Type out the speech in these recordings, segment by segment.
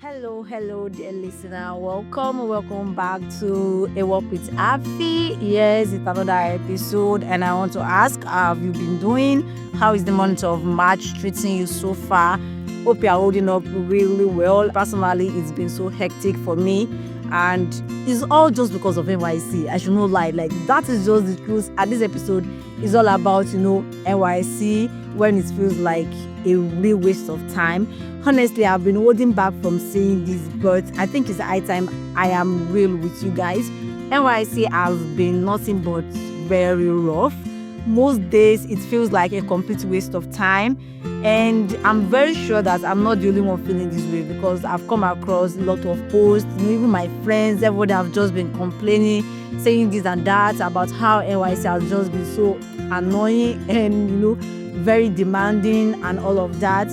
Hello, dear listener. Welcome back to A Walk with A.F.I. Yes, it's another episode, and I want to ask, how have you been doing? How is the month of March treating you so far? Hope you are holding up really well. Personally, it's been so hectic for me, and it's all just because of NYSC. I should not lie, like that is just the truth. And this episode is all about NYSC when it feels like a real waste of time. Honestly, I've been holding back from saying this, but I think it's high time I am real with you guys. NYC has been nothing but very rough. Most days it feels like a complete waste of time, and I'm very sure that I'm not the only one feeling this way because I've come across a lot of posts. Even my friends, everybody have just been complaining, saying this and that about how NYC has just been so annoying and very demanding and all of that.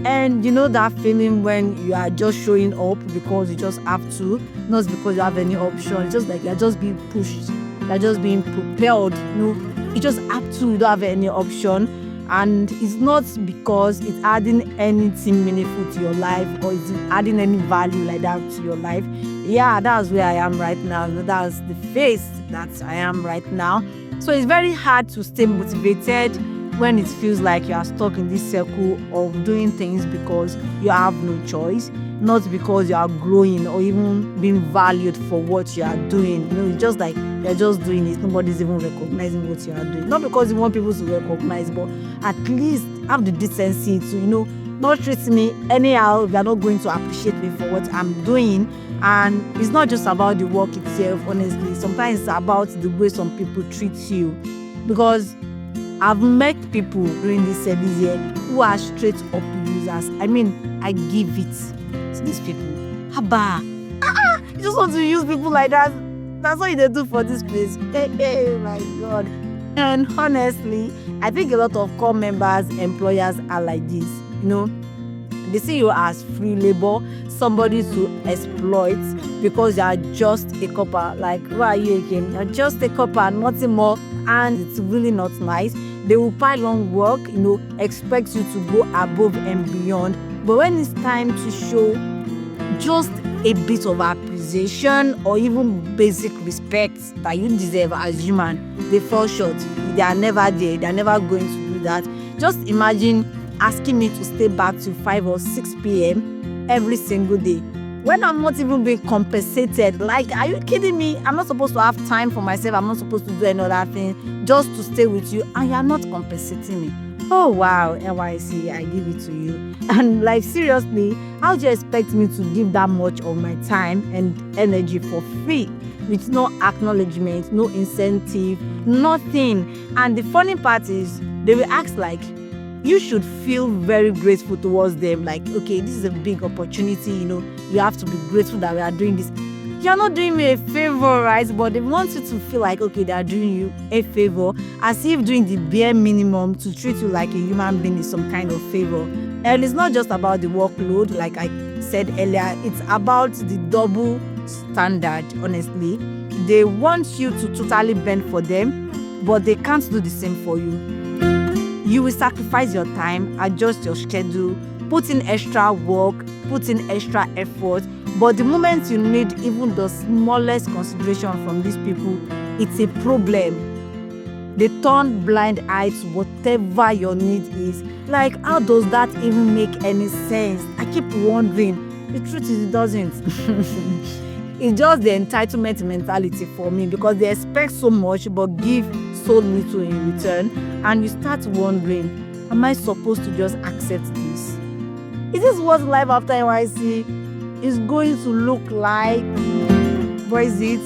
And that feeling when you are just showing up because you just have to, not because you have any option. It's just like you're just being pushed, you're just being propelled. You just have to, you don't have any option. And it's not because it's adding anything meaningful to your life or it's adding any value like that to your life. Yeah, that's where I am right now. That's the phase that I am right now. So it's very hard to stay motivated when it feels like you are stuck in this circle of doing things because you have no choice, not because you are growing or even being valued for what you are doing. It's just like you're just doing it. Nobody's even recognizing what you are doing. Not because you want people to recognize, but at least have the decency to, not treat me anyhow if you're not going to appreciate me for what I'm doing. And it's not just about the work itself, honestly. Sometimes it's about the way some people treat you. Because I've met people during this service here who are straight up users. I mean, I give it to these people. Haba! You just want to use people like that. That's what they do for this place. Hey, my God. And honestly, I think a lot of core members, employers are like this. They see you as free labor, somebody to exploit because you are just a copper. Like, who are you again? You're just a copper, nothing more. And it's really not nice. They will pile on work, expect you to go above and beyond. But when it's time to show just a bit of appreciation or even basic respect that you deserve as human, they fall short. They are never there. They are never going to do that. Just imagine asking me to stay back till 5 or 6 p.m. every single day when I'm not even being compensated. Like, are you kidding me? I'm not supposed to have time for myself. I'm not supposed to do another thing just to stay with you, and you're not compensating me. Oh wow, NYC, I give it to you. And like, seriously, how do you expect me to give that much of my time and energy for free with no acknowledgement, no incentive, nothing? And the funny part is they will ask like, you should feel very grateful towards them. Like, okay, this is a big opportunity, you have to be grateful that we are doing this. You're not doing me a favor, right? But they want you to feel like, okay, they are doing you a favor, as if doing the bare minimum to treat you like a human being is some kind of favor. And it's not just about the workload, like I said earlier, it's about the double standard, honestly. They want you to totally bend for them, but they can't do the same for you. You will sacrifice your time, adjust your schedule, put in extra work, put in extra effort. But the moment you need even the smallest consideration from these people, it's a problem. They turn blind eye to whatever your need is. Like, how does that even make any sense? I keep wondering. The truth is, it doesn't. It's just the entitlement mentality for me because they expect so much but give so little in return. And you start wondering, am I supposed to just accept this? Is this what life after NYC is going to look like? Or is it?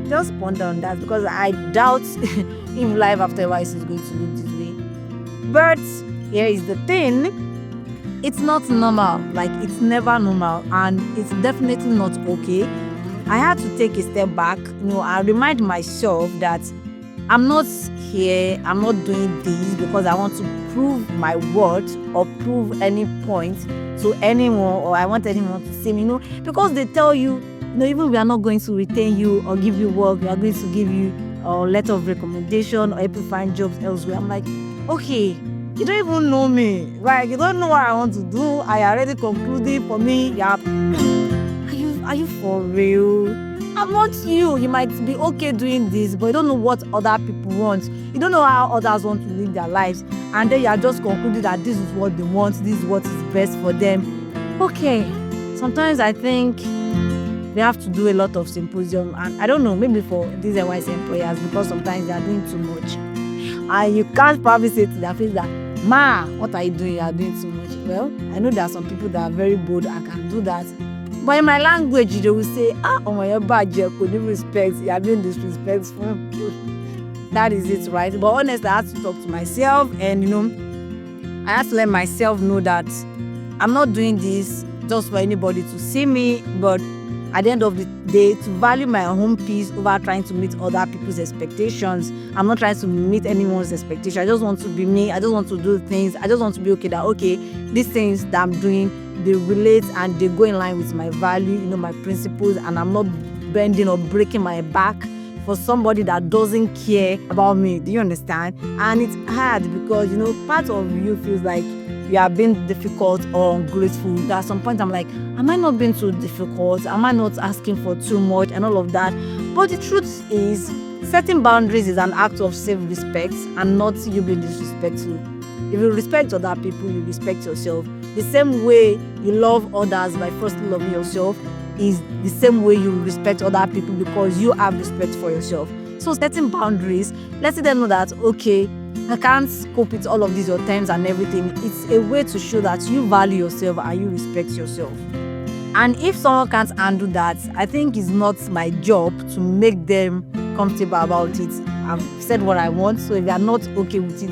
Just ponder on that because I doubt if life after NYC is going to look this way. But here is the thing. It's not normal. Like, it's never normal, and it's definitely not okay. I had to take a step back, and remind myself that I'm not here, I'm not doing this because I want to prove my worth or prove any point to anyone, or I want anyone to see me, because they tell you, even we are not going to retain you or give you work, we are going to give you a letter of recommendation or help you find jobs elsewhere. I'm like, okay, you don't even know me, right? You don't know what I want to do. I already concluded for me, yeah. are you for real? I'm not you. You might be okay doing this, but you don't know what other people want. You don't know how others want to live their lives. And then you are just concluding that this is what they want, this is what is best for them. Okay. Sometimes I think they have to do a lot of symposium, and I don't know, maybe for these NYSC employers, because sometimes they are doing too much. And you can't probably say to their face that, ma, what are you doing? You are doing too much. Well, I know there are some people that are very bold and can do that. But in my language, they will say, oh my God, you could respect, you are being disrespectful. That is it, right? But honestly, I had to talk to myself, and I had to let myself know that I'm not doing this just for anybody to see me, but at the end of the day, to value my own peace over trying to meet other people's expectations. I'm not trying to meet anyone's expectation. I just want to be me. I just want to do things. I just want to be okay that, okay, these things that I'm doing, they relate and they go in line with my value, my principles, and I'm not bending or breaking my back for somebody that doesn't care about me. Do you understand? And it's hard because, part of you feels like you are being difficult or ungrateful. At some point, I'm like, am I not being too difficult? Am I not asking for too much and all of that? But the truth is, setting boundaries is an act of self-respect and not you being disrespectful. If you respect other people, you respect yourself. The same way you love others by first loving yourself is the same way you respect other people, because you have respect for yourself. So setting boundaries, letting them know that, okay, I can't cope with all of these your terms and everything. It's a way to show that you value yourself and you respect yourself. And if someone can't handle that, I think it's not my job to make them comfortable about it. I've said what I want, so if they are not okay with it,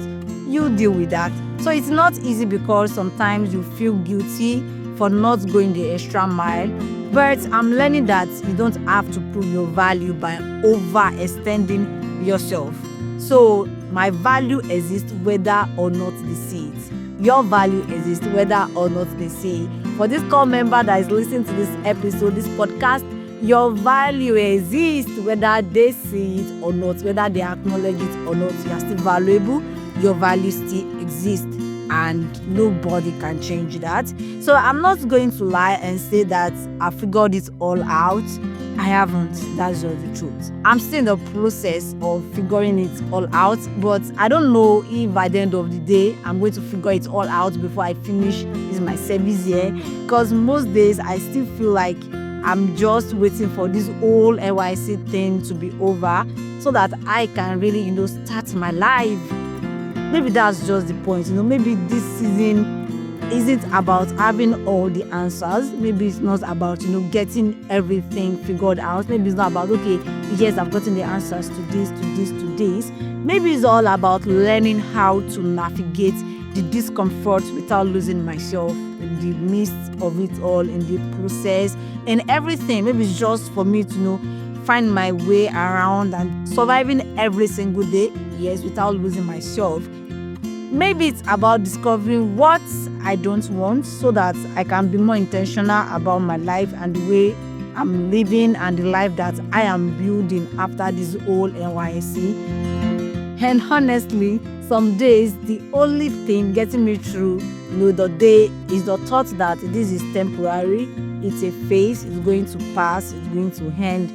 you deal with that. So it's not easy because sometimes you feel guilty for not going the extra mile. But I'm learning that you don't have to prove your value by overextending yourself. So my value exists whether or not they see it. Your value exists whether or not they see it. For this core member that is listening to this episode, this podcast, your value exists whether they see it or not, whether they acknowledge it or not. You are still valuable. Your value still exists, and nobody can change that. So I'm not going to lie and say that I figured it all out. I haven't. That's just the truth. I'm still in the process of figuring it all out, but I don't know if by the end of the day I'm going to figure it all out before I finish this my service year, because most days I still feel like I'm just waiting for this whole NYSC thing to be over so that I can really, start my life. Maybe that's just the point. Maybe this season isn't about having all the answers. Maybe it's not about, getting everything figured out. Maybe it's not about, okay, yes, I've gotten the answers to this, to this, to this. Maybe it's all about learning how to navigate the discomfort without losing myself in the midst of it all, in the process and everything. Maybe it's just for me to find my way around and surviving every single day, yes, without losing myself. Maybe it's about discovering what I don't want so that I can be more intentional about my life and the way I'm living and the life that I am building after this whole NYSC. And honestly, some days the only thing getting me through the day is the thought that this is temporary, it's a phase, it's going to pass, it's going to end.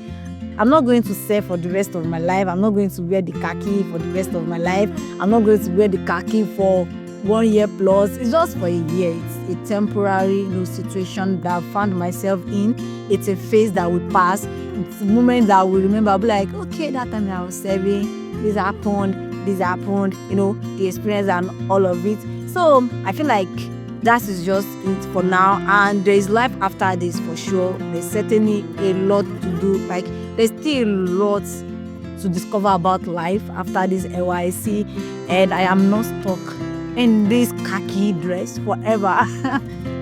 I'm not going to serve for the rest of my life. I'm not going to wear the khaki for the rest of my life. I'm not going to wear the khaki for 1 year plus. It's just for a year. It's a temporary situation that I found myself in. It's a phase that will pass. It's a moment that I will remember. I'll be like, okay, that time I was serving, this happened, the experience and all of it. So I feel like that is just it for now. And there is life after this for sure. There's certainly a lot to do. Like, there's still lots to discover about life after this NYSC, and I am not stuck in this khaki dress forever.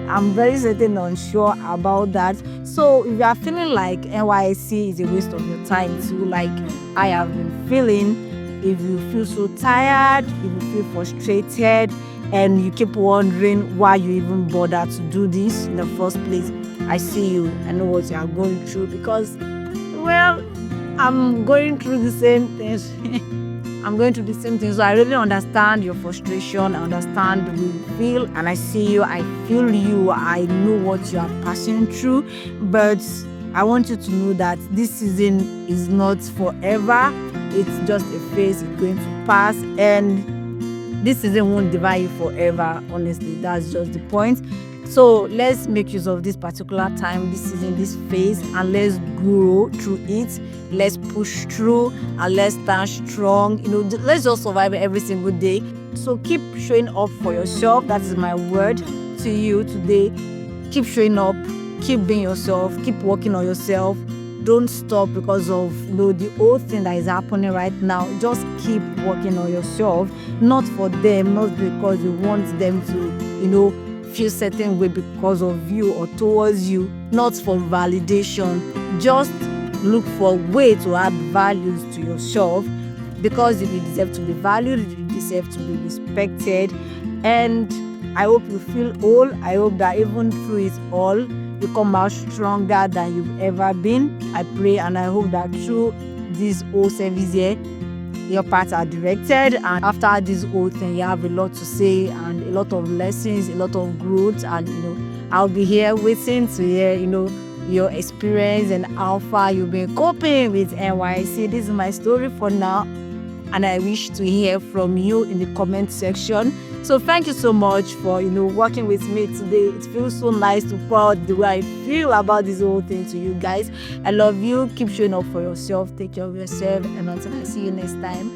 I'm very certain unsure about that. So if you are feeling like NYSC is a waste of your time too, like I have been feeling, if you feel so tired, if you feel frustrated, and you keep wondering why you even bother to do this in the first place, I see you. I know what you are going through because, well, I'm going through the same things. I'm going through the same things. So I really understand your frustration. I understand the way you feel, and I see you. I feel you. I know what you are passing through. But I want you to know that this season is not forever. It's just a phase. It's going to pass, and this season won't divide you forever. Honestly, that's just the point. So let's make use of this particular time, this season, this phase, and let's grow through it. Let's push through and let's stand strong. Let's just survive every single day. So keep showing up for yourself. That is my word to you today. Keep showing up, keep being yourself, keep working on yourself. Don't stop because of the old thing that is happening right now. Just keep working on yourself, not for them, not because you want them to feel certain way because of you or towards you, not for validation. Just look for a way to add values to yourself, because you deserve to be valued, you deserve to be respected. And I hope you feel whole. I hope that even through it all, you come out stronger than you've ever been. I pray and I hope that through this whole service here, your paths are directed, and after this whole thing, you have a lot to say and a lot of lessons, a lot of growth. And I'll be here waiting to hear your experience and how far you've been coping with NYSC. This is my story for now, and I wish to hear from you in the comment section. So thank you so much for working with me today. It feels so nice to pour out the way I feel about this whole thing to you guys. I love you. Keep showing up for yourself. Take care of yourself, and until I see you next time,